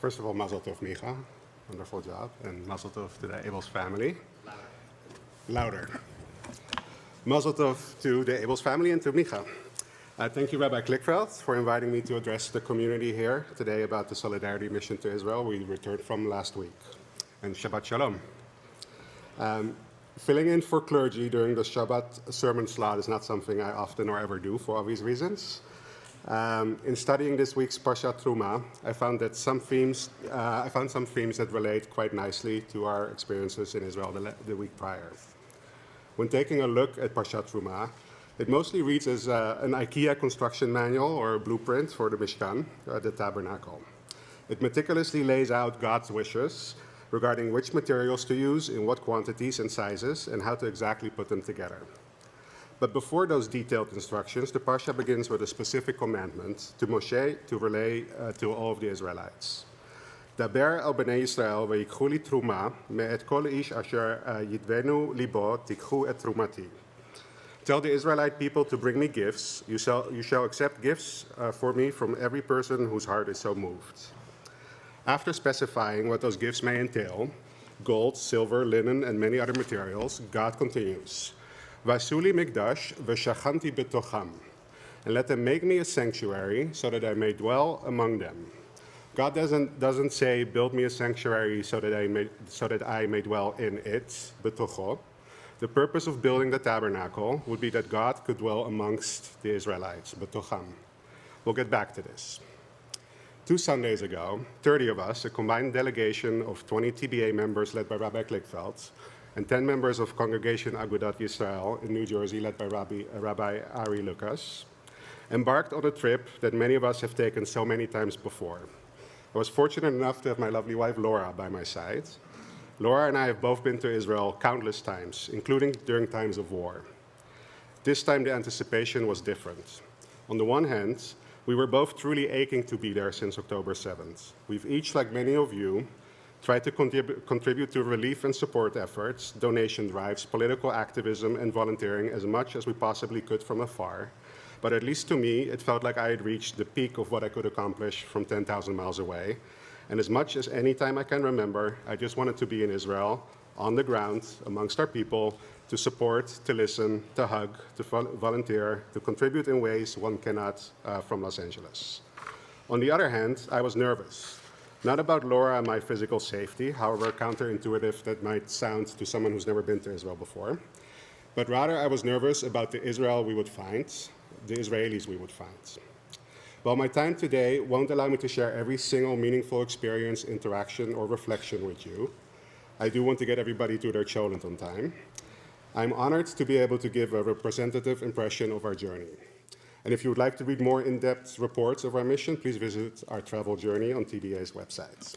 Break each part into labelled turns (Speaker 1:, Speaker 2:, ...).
Speaker 1: First of all, Mazel Tov, Micha. Wonderful job. And Mazel Tov to the Abels family. Louder. Mazel Tov to the Abels family and to Micha. Thank you, Rabbi Klikveld, for inviting me to address the community here today about the Solidarity Mission to Israel we returned from last week. And Shabbat Shalom. Filling in for clergy during the Shabbat sermon slot is not something I often or ever do for obvious reasons. In studying this week's Parshat Truma, I found some themes that relate quite nicely to our experiences in Israel the week prior. When taking a look at Parshat Truma, it mostly reads as an IKEA construction manual or a blueprint for the Mishkan, the tabernacle. It meticulously lays out God's wishes regarding which materials to use, in what quantities and sizes, and how to exactly put them together. But before those detailed instructions, the Parsha begins with a specific commandment to Moshe to relay to all of the Israelites. Daber el bnei Yisrael v'yikchu li truma me'et kol ish asher yidvenu libo tikchu et trumati. Tell the Israelite people to bring me gifts. You shall accept gifts for me from every person whose heart is so moved. After specifying what those gifts may entail, gold, silver, linen, and many other materials, God continues. Vasuli mikdash v'shachanti betocham, and let them make me a sanctuary so that I may dwell among them. God doesn't say, build me a sanctuary so that I may dwell in it, betocho. The purpose of building the tabernacle would be that God could dwell amongst the Israelites, betocham. We'll get back to this. 2 Sundays ago, 30 of us, a combined delegation of 20 TBA members led by Rabbi Klikveld, and 10 members of Congregation Agudat Yisrael in New Jersey led by Rabbi Ari Lucas, embarked on a trip that many of us have taken so many times before. I was fortunate enough to have my lovely wife Laura by my side. Laura and I have both been to Israel countless times, including during times of war. This time the anticipation was different. On the one hand, we were both truly aching to be there since October 7th. We've each, like many of you, tried to contribute to relief and support efforts, donation drives, political activism, and volunteering as much as we possibly could from afar. But at least to me, it felt like I had reached the peak of what I could accomplish from 10,000 miles away. And as much as any time I can remember, I just wanted to be in Israel, on the ground, amongst our people, to support, to listen, to hug, to volunteer, to contribute in ways one cannot from Los Angeles. On the other hand, I was nervous. Not about Laura and my physical safety, however counterintuitive that might sound to someone who's never been to Israel before, but rather I was nervous about the Israel we would find, the Israelis we would find. While my time today won't allow me to share every single meaningful experience, interaction, or reflection with you, I do want to get everybody to their cholent on time. I'm honored to be able to give a representative impression of our journey. And if you would like to read more in-depth reports of our mission, please visit our travel journey on TBA's website.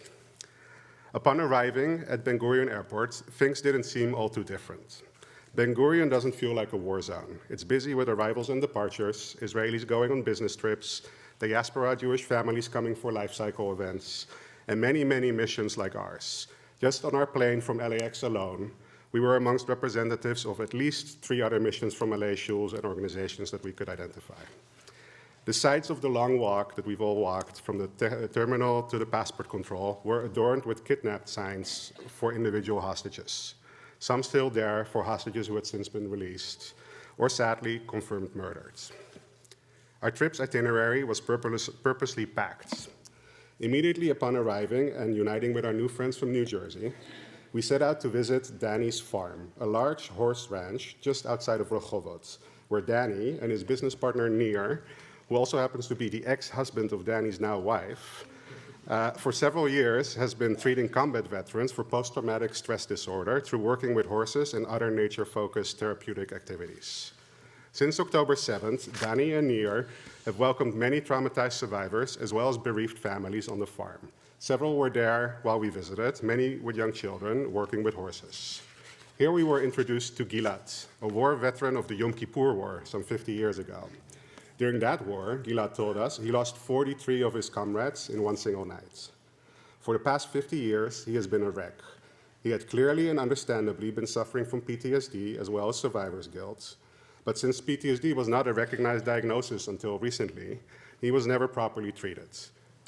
Speaker 1: Upon arriving at Ben Gurion Airport, things didn't seem all too different. Ben Gurion doesn't feel like a war zone. It's busy with arrivals and departures, Israelis going on business trips, diaspora Jewish families coming for life cycle events, and many, many missions like ours. Just on our plane from LAX alone, we were amongst representatives of at least 3 other missions from LA shuls and organizations that we could identify. The sides of the long walk that we've all walked from the terminal to the passport control were adorned with kidnapped signs for individual hostages, some still there for hostages who had since been released, or sadly confirmed murdered. Our trip's itinerary was purposely packed. Immediately upon arriving and uniting with our new friends from New Jersey, we set out to visit Danny's farm, a large horse ranch just outside of Rehovot, where Danny and his business partner Nir, who also happens to be the ex-husband of Danny's now wife, for several years has been treating combat veterans for post-traumatic stress disorder through working with horses and other nature-focused therapeutic activities. Since October 7th, Danny and Nir have welcomed many traumatized survivors as well as bereaved families on the farm. Several were there while we visited, many with young children working with horses. Here we were introduced to Gilad, a war veteran of the Yom Kippur War some 50 years ago. During that war, Gilad told us he lost 43 of his comrades in one single night. For the past 50 years, he has been a wreck. He had clearly and understandably been suffering from PTSD as well as survivor's guilt. But since PTSD was not a recognized diagnosis until recently, he was never properly treated.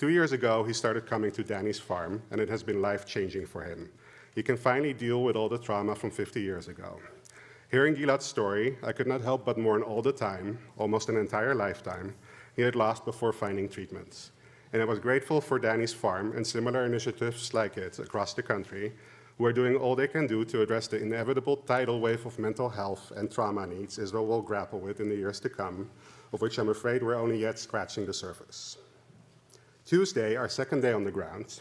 Speaker 1: 2 years ago, he started coming to Danny's farm, and it has been life-changing for him. He can finally deal with all the trauma from 50 years ago. Hearing Gilad's story, I could not help but mourn all the time, almost an entire lifetime, he had lost before finding treatment. And I was grateful for Danny's farm and similar initiatives like it across the country, who are doing all they can do to address the inevitable tidal wave of mental health and trauma needs Israel will grapple with in the years to come, of which I'm afraid we're only yet scratching the surface. Tuesday, our second day on the ground,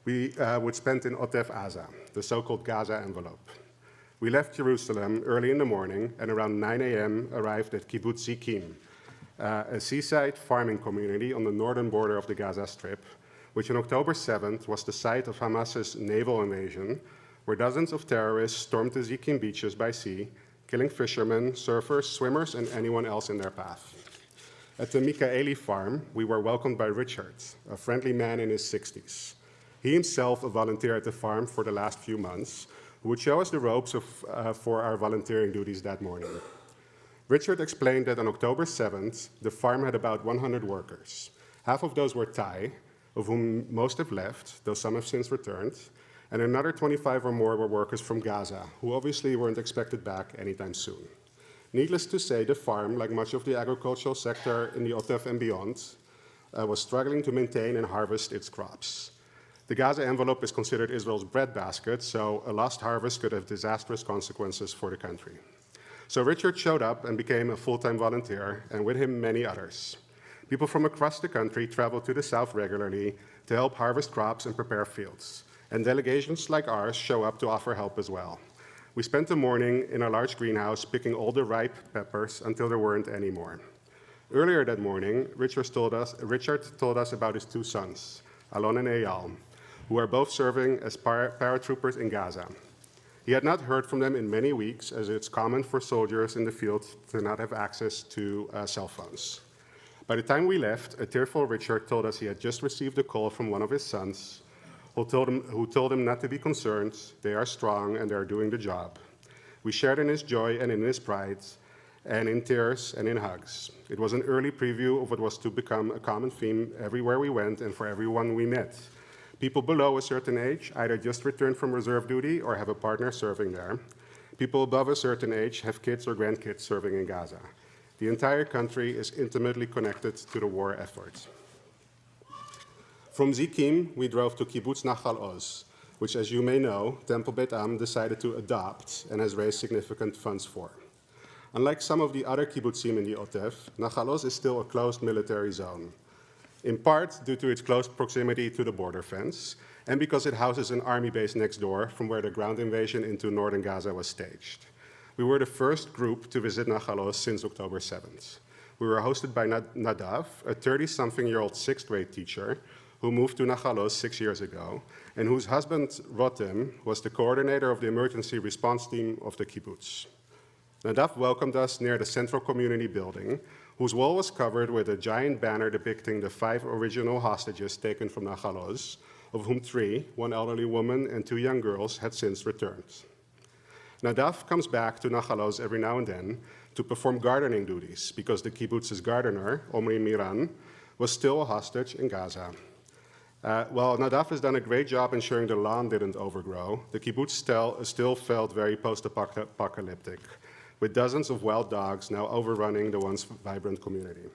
Speaker 1: we would spend in Otef Aza, the so-called Gaza envelope. We left Jerusalem early in the morning and around 9 a.m. arrived at Kibbutz Zikim, a seaside farming community on the northern border of the Gaza Strip, which on October 7th was the site of Hamas's naval invasion, where dozens of terrorists stormed the Zikim beaches by sea, killing fishermen, surfers, swimmers, and anyone else in their path. At the Mikaeli farm, we were welcomed by Richard, a friendly man in his 60s. He himself a volunteer at the farm for the last few months, who would show us the ropes for our volunteering duties that morning. Richard explained that on October 7th, the farm had about 100 workers. Half of those were Thai, of whom most have left, though some have since returned, and another 25 or more were workers from Gaza, who obviously weren't expected back anytime soon. Needless to say, the farm, like much of the agricultural sector in the Otef and beyond, was struggling to maintain and harvest its crops. The Gaza envelope is considered Israel's breadbasket, so a lost harvest could have disastrous consequences for the country. So Richard showed up and became a full-time volunteer, and with him, many others. People from across the country travel to the south regularly to help harvest crops and prepare fields. And delegations like ours show up to offer help as well. We spent the morning in a large greenhouse picking all the ripe peppers until there weren't any more. Earlier that morning, Richard told us about his two sons, Alon and Eyal, who are both serving as paratroopers in Gaza. He had not heard from them in many weeks, as it's common for soldiers in the field to not have access to cell phones. By the time we left, a tearful Richard told us he had just received a call from one of his sons, who told him not to be concerned, they are strong and they are doing the job. We shared in his joy and in his pride, and in tears and in hugs. It was an early preview of what was to become a common theme everywhere we went and for everyone we met. People below a certain age either just returned from reserve duty or have a partner serving there. People above a certain age have kids or grandkids serving in Gaza. The entire country is intimately connected to the war effort. From Zikim, we drove to Kibbutz Nachal Oz, which, as you may know, Temple Beit Am decided to adopt and has raised significant funds for. Unlike some of the other kibbutzim in the Otef, Nachal Oz is still a closed military zone, in part due to its close proximity to the border fence, and because it houses an army base next door from where the ground invasion into northern Gaza was staged. We were the first group to visit Nachal Oz since October 7th. We were hosted by Nadav, a 30-something-year-old sixth-grade teacher who moved to Nachal Oz 6 years ago, and whose husband, Rotem, was the coordinator of the emergency response team of the kibbutz. Nadav welcomed us near the central community building, whose wall was covered with a giant banner depicting the 5 original hostages taken from Nachal Oz, of whom 3, one elderly woman and 2 young girls, had since returned. Nadav comes back to Nachal Oz every now and then to perform gardening duties because the kibbutz's gardener, Omri Miran, was still a hostage in Gaza. While Nadav has done a great job ensuring the lawn didn't overgrow, the kibbutz still felt very post-apocalyptic, with dozens of wild dogs now overrunning the once vibrant community.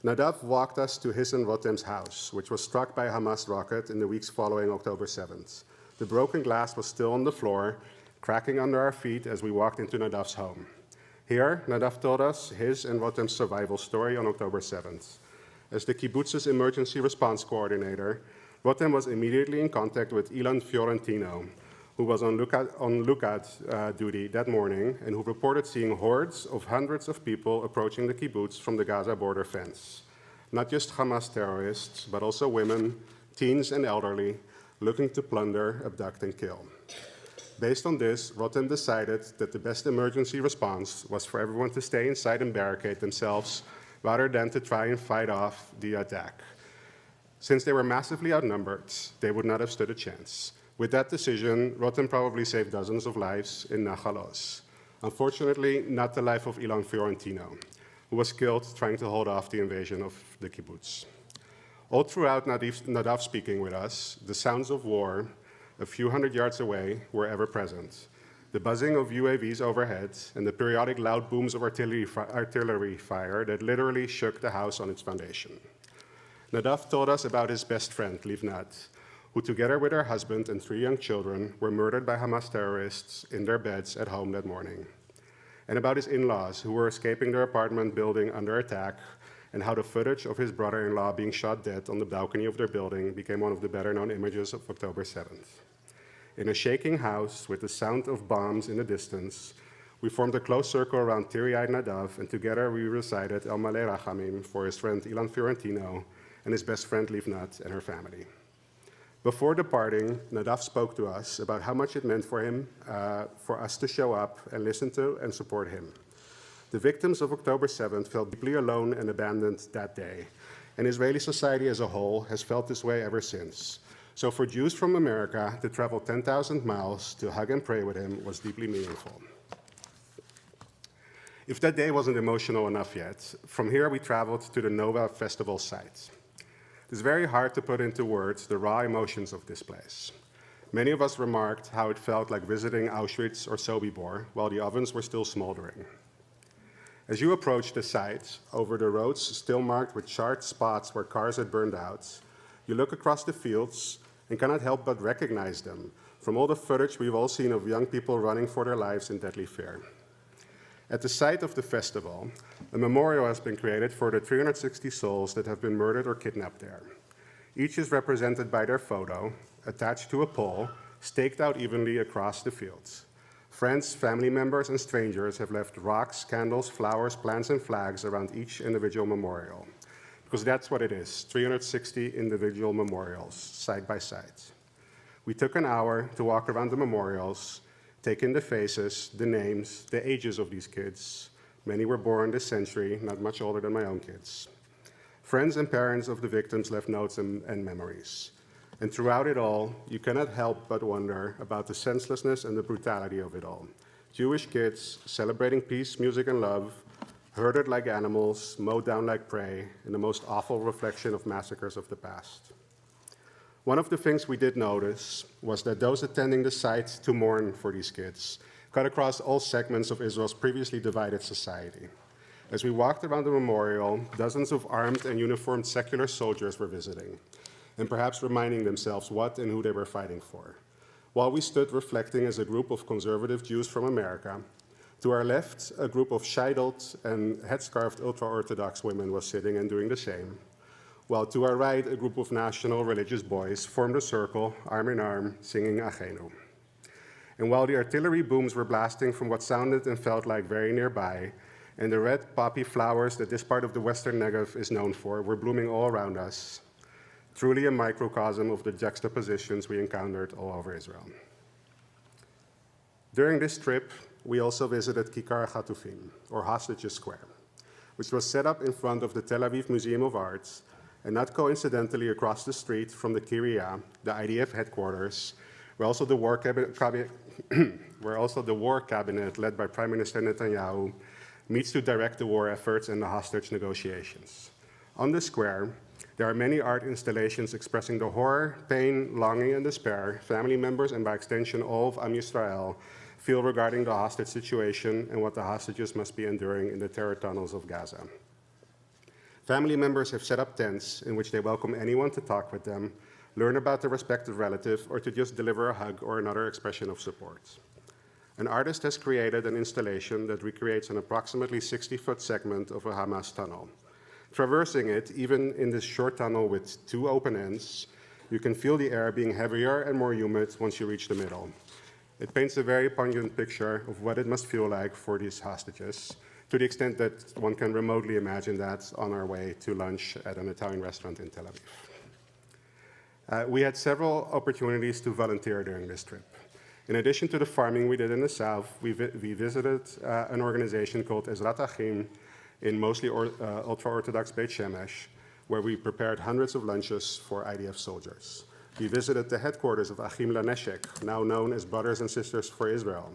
Speaker 1: Nadav walked us to his and Rotem's house, which was struck by a Hamas rocket in the weeks following October 7th. The broken glass was still on the floor, cracking under our feet as we walked into Nadav's home. Here, Nadav told us his and Rotem's survival story on October 7th. As the kibbutz's emergency response coordinator, Rotem was immediately in contact with Ilan Fiorentino, who was on lookout duty that morning and who reported seeing hordes of hundreds of people approaching the kibbutz from the Gaza border fence. Not just Hamas terrorists, but also women, teens, and elderly looking to plunder, abduct, and kill. Based on this, Rotem decided that the best emergency response was for everyone to stay inside and barricade themselves rather than to try and fight off the attack. Since they were massively outnumbered, they would not have stood a chance. With that decision, Rotem probably saved dozens of lives in Nachal Oz. Unfortunately, not the life of Ilan Fiorentino, who was killed trying to hold off the invasion of the kibbutz. All throughout Nadav speaking with us, the sounds of war a few hundred yards away were ever present. The buzzing of UAVs overhead and the periodic loud booms of artillery fire that literally shook the house on its foundation. Nadav told us about his best friend, Livnat, who together with her husband and 3 young children were murdered by Hamas terrorists in their beds at home that morning. And about his in-laws who were escaping their apartment building under attack, and how the footage of his brother-in-law being shot dead on the balcony of their building became one of the better-known images of October 7th. In a shaking house with the sound of bombs in the distance, we formed a close circle around teary-eyed Nadav, and together we recited El Maleh Rachamim for his friend Ilan Fiorentino and his best friend Livnat and her family. Before departing, Nadav spoke to us about how much it meant for him, for us to show up and listen to and support him. The victims of October 7th felt deeply alone and abandoned that day, and Israeli society as a whole has felt this way ever since. So for Jews from America to travel 10,000 miles to hug and pray with him was deeply meaningful. If that day wasn't emotional enough yet, from here we traveled to the Nova Festival site. It's very hard to put into words the raw emotions of this place. Many of us remarked how it felt like visiting Auschwitz or Sobibor while the ovens were still smoldering. As you approach the site, over the roads still marked with charred spots where cars had burned out, you look across the fields and cannot help but recognize them from all the footage we've all seen of young people running for their lives in deadly fear. At the site of the festival, a memorial has been created for the 360 souls that have been murdered or kidnapped there. Each is represented by their photo, attached to a pole, staked out evenly across the fields. Friends, family members, and strangers have left rocks, candles, flowers, plants, and flags around each individual memorial. Because that's what it is, 360 individual memorials, side by side. We took an hour to walk around the memorials, take in the faces, the names, the ages of these kids. Many were born this century, not much older than my own kids. Friends and parents of the victims left notes and memories. And throughout it all, you cannot help but wonder about the senselessness and the brutality of it all. Jewish kids celebrating peace, music, and love, herded like animals, mowed down like prey, in the most awful reflection of massacres of the past. One of the things we did notice was that those attending the site to mourn for these kids cut across all segments of Israel's previously divided society. As we walked around the memorial, dozens of armed and uniformed secular soldiers were visiting, and perhaps reminding themselves what and who they were fighting for. While we stood reflecting as a group of conservative Jews from America, to our left, a group of shidled and headscarfed ultra-Orthodox women was sitting and doing the same, while to our right, a group of national religious boys formed a circle, arm in arm, singing Achenu. And while the artillery booms were blasting from what sounded and felt like very nearby, and the red poppy flowers that this part of the Western Negev is known for were blooming all around us, truly a microcosm of the juxtapositions we encountered all over Israel. During this trip, we also visited Kikar Chatufim, or Hostages Square, which was set up in front of the Tel Aviv Museum of Arts, and not coincidentally across the street from the Kiryah, the IDF headquarters, where also the war cabinet led by Prime Minister Netanyahu meets to direct the war efforts and the hostage negotiations. On the square, there are many art installations expressing the horror, pain, longing, and despair family members, and by extension all of Am Yisrael, feel regarding the hostage situation and what the hostages must be enduring in the terror tunnels of Gaza. Family members have set up tents in which they welcome anyone to talk with them, learn about their respective relative, or to just deliver a hug or another expression of support. An artist has created an installation that recreates an approximately 60-foot segment of a Hamas tunnel. Traversing it, even in this short tunnel with 2 open ends, you can feel the air being heavier and more humid once you reach the middle. It paints a very poignant picture of what it must feel like for these hostages, to the extent that one can remotely imagine that on our way to lunch at an Italian restaurant in Tel Aviv. We had several opportunities to volunteer during this trip. In addition to the farming we did in the south, we visited an organization called Ezrat Achim in mostly ultra-Orthodox Beit Shemesh, where we prepared hundreds of lunches for IDF soldiers. We visited the headquarters of Achim LaNeshek, now known as Brothers and Sisters for Israel.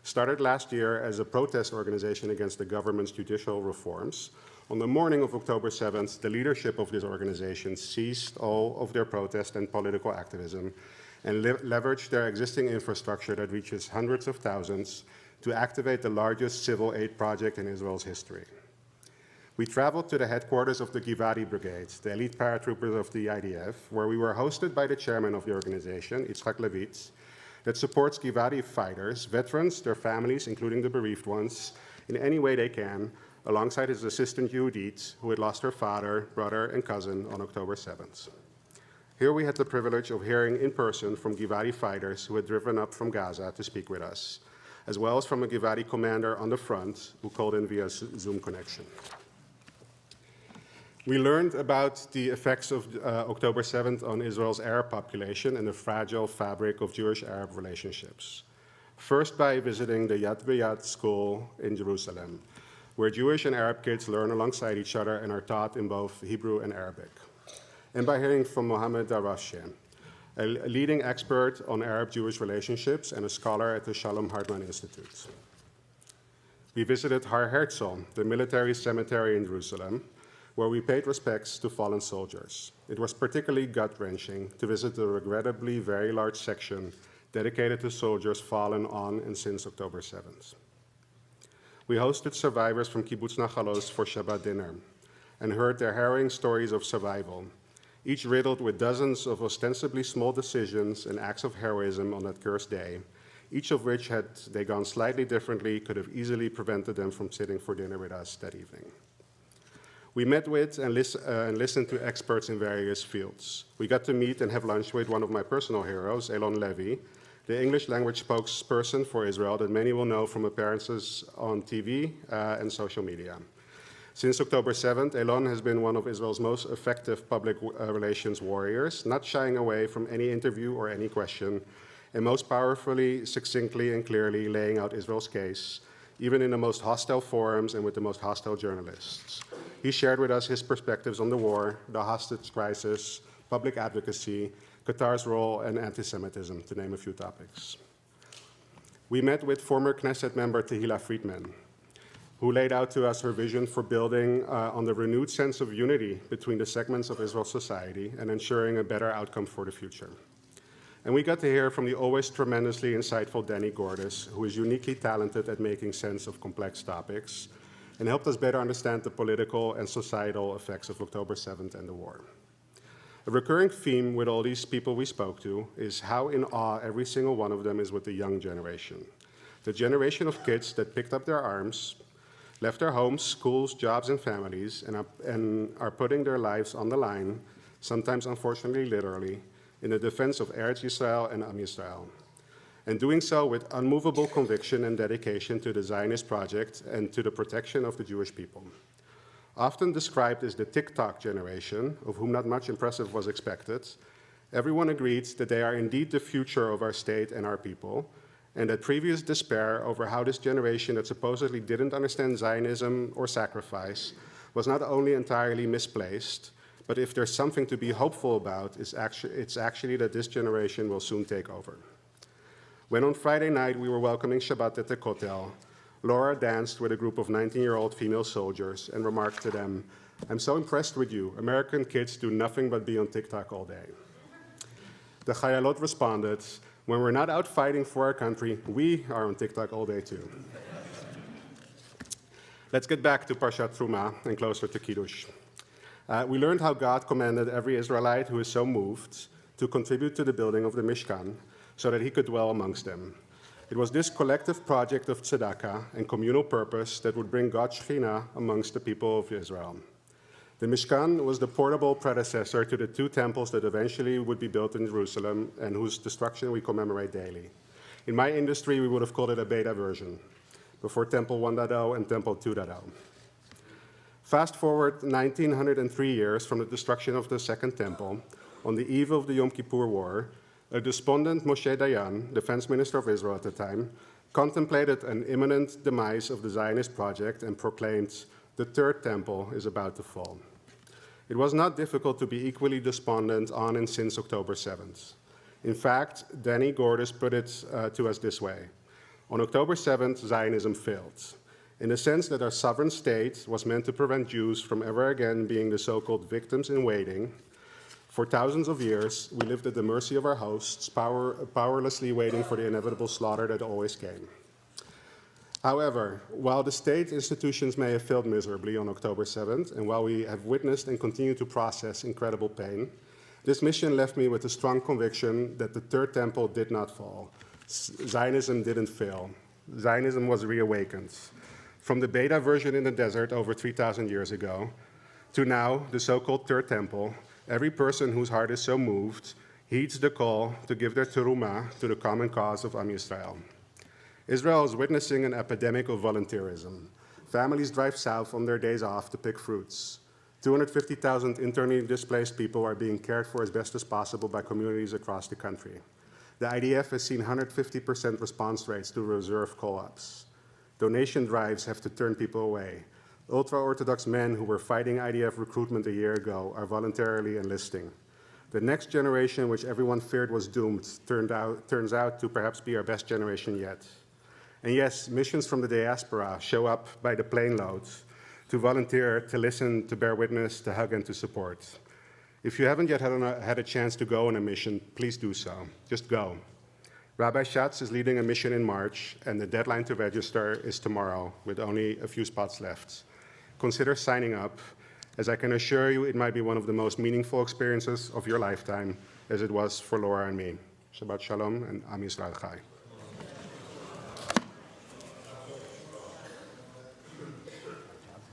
Speaker 1: Started last year as a protest organization against the government's judicial reforms, On the morning of October 7th, the leadership of this organization ceased all of their protest and political activism and leveraged their existing infrastructure that reaches hundreds of thousands to activate the largest civil aid project in Israel's history. We traveled to the headquarters of the Givati Brigade, the elite paratroopers of the IDF, where we were hosted by the chairman of the organization, Yitzhak Levitz, that supports Givati fighters, veterans, their families, including the bereaved ones, in any way they can, alongside his assistant Yehudit, who had lost her father, brother, and cousin on October 7th. Here we had the privilege of hearing in person from Givati fighters who had driven up from Gaza to speak with us, as well as from a Givati commander on the front who called in via Zoom connection. We learned about the effects of October 7th on Israel's Arab population and the fragile fabric of Jewish-Arab relationships. First by visiting the Yad V'Yad school in Jerusalem, where Jewish and Arab kids learn alongside each other and are taught in both Hebrew and Arabic. And by hearing from Mohammed Darwashe, a leading expert on Arab-Jewish relationships and a scholar at the Shalom Hartman Institute. We visited Har Herzl, the military cemetery in Jerusalem, where we paid respects to fallen soldiers. It was particularly gut-wrenching to visit the regrettably very large section dedicated to soldiers fallen on and since October 7th. We hosted survivors from Kibbutz Nachalos for Shabbat dinner and heard their harrowing stories of survival, each riddled with dozens of ostensibly small decisions and acts of heroism on that cursed day, each of which, had they gone slightly differently, could have easily prevented them from sitting for dinner with us that evening. We met with and listened to experts in various fields. We got to meet and have lunch with one of my personal heroes, Elon Levy, the English language spokesperson for Israel that many will know from appearances on TV and social media. Since October 7th, Elon has been one of Israel's most effective public relations warriors, not shying away from any interview or any question, and most powerfully, succinctly, and clearly laying out Israel's case, even in the most hostile forums and with the most hostile journalists. He shared with us his perspectives on the war, the hostage crisis, public advocacy, Qatar's role, and anti-Semitism, to name a few topics. We met with former Knesset member Tehila Friedman, who laid out to us her vision for building on the renewed sense of unity between the segments of Israel's society and ensuring a better outcome for the future. And we got to hear from the always tremendously insightful Danny Gordis, who is uniquely talented at making sense of complex topics and helped us better understand the political and societal effects of October 7th and the war. A recurring theme with all these people we spoke to is how in awe every single one of them is with the young generation. The generation of kids that picked up their arms, left their homes, schools, jobs, and families, and are putting their lives on the line, sometimes unfortunately literally, in the defense of Eretz Yisrael and Am Yisrael, and doing so with unmovable conviction and dedication to the Zionist project and to the protection of the Jewish people. Often described as the TikTok generation, of whom not much impressive was expected, everyone agreed that they are indeed the future of our state and our people, and that previous despair over how this generation that supposedly didn't understand Zionism or sacrifice was not only entirely misplaced, but if there's something to be hopeful about, it's actually that this generation will soon take over. When on Friday night we were welcoming Shabbat at the Kotel, Laura danced with a group of 19-year-old female soldiers and remarked to them, "I'm so impressed with you. American kids do nothing but be on TikTok all day." The Chayalot responded, "When we're not out fighting for our country, we are on TikTok all day too." Let's get back to Parshat Truma and closer to Kiddush. We learned how God commanded every Israelite who is so moved to contribute to the building of the Mishkan so that he could dwell amongst them. It was this collective project of tzedakah and communal purpose that would bring God's Shekhinah amongst the people of Israel. The Mishkan was the portable predecessor to the two temples that eventually would be built in Jerusalem and whose destruction we commemorate daily. In my industry, we would have called it a beta version, before Temple 1.0 and Temple 2.0. Fast forward 1903 years from the destruction of the Second Temple, on the eve of the Yom Kippur War, a despondent Moshe Dayan, defense minister of Israel at the time, contemplated an imminent demise of the Zionist project and proclaimed, "The third temple is about to fall." It was not difficult to be equally despondent on and since October 7th. In fact, Danny Gordis put it to us this way: on October 7th, Zionism failed. in the sense that our sovereign state was meant to prevent Jews from ever again being the so-called victims in waiting. For thousands of years, we lived at the mercy of our hosts, powerlessly waiting for the inevitable slaughter that always came. However, while the state institutions may have failed miserably on October 7th, and while we have witnessed and continue to process incredible pain, this mission left me with a strong conviction that the Third Temple did not fall. Zionism didn't fail. Zionism was reawakened. From the beta version in the desert over 3,000 years ago, to now, the so-called Third Temple, every person whose heart is so moved heeds the call to give their terumah to the common cause of Am Yisrael. Israel is witnessing an epidemic of volunteerism. Families drive south on their days off to pick fruits. 250,000 internally displaced people are being cared for as best as possible by communities across the country. The IDF has seen 150% response rates to reserve call-ups. Donation drives have to turn people away. Ultra-Orthodox men who were fighting IDF recruitment a year ago are voluntarily enlisting. The next generation, which everyone feared was doomed, turns out to perhaps be our best generation yet. And yes, missions from the diaspora show up by the plane loads to volunteer, to listen, to bear witness, to hug, and to support. If you haven't yet had a chance to go on a mission, please do so. Just go. Rabbi Schatz is leading a mission in March, and the deadline to register is tomorrow, with only a few spots left. Consider signing up, as I can assure you it might be one of the most meaningful experiences of your lifetime, as it was for Laura and me. Shabbat Shalom, and Am Yisrael Chai.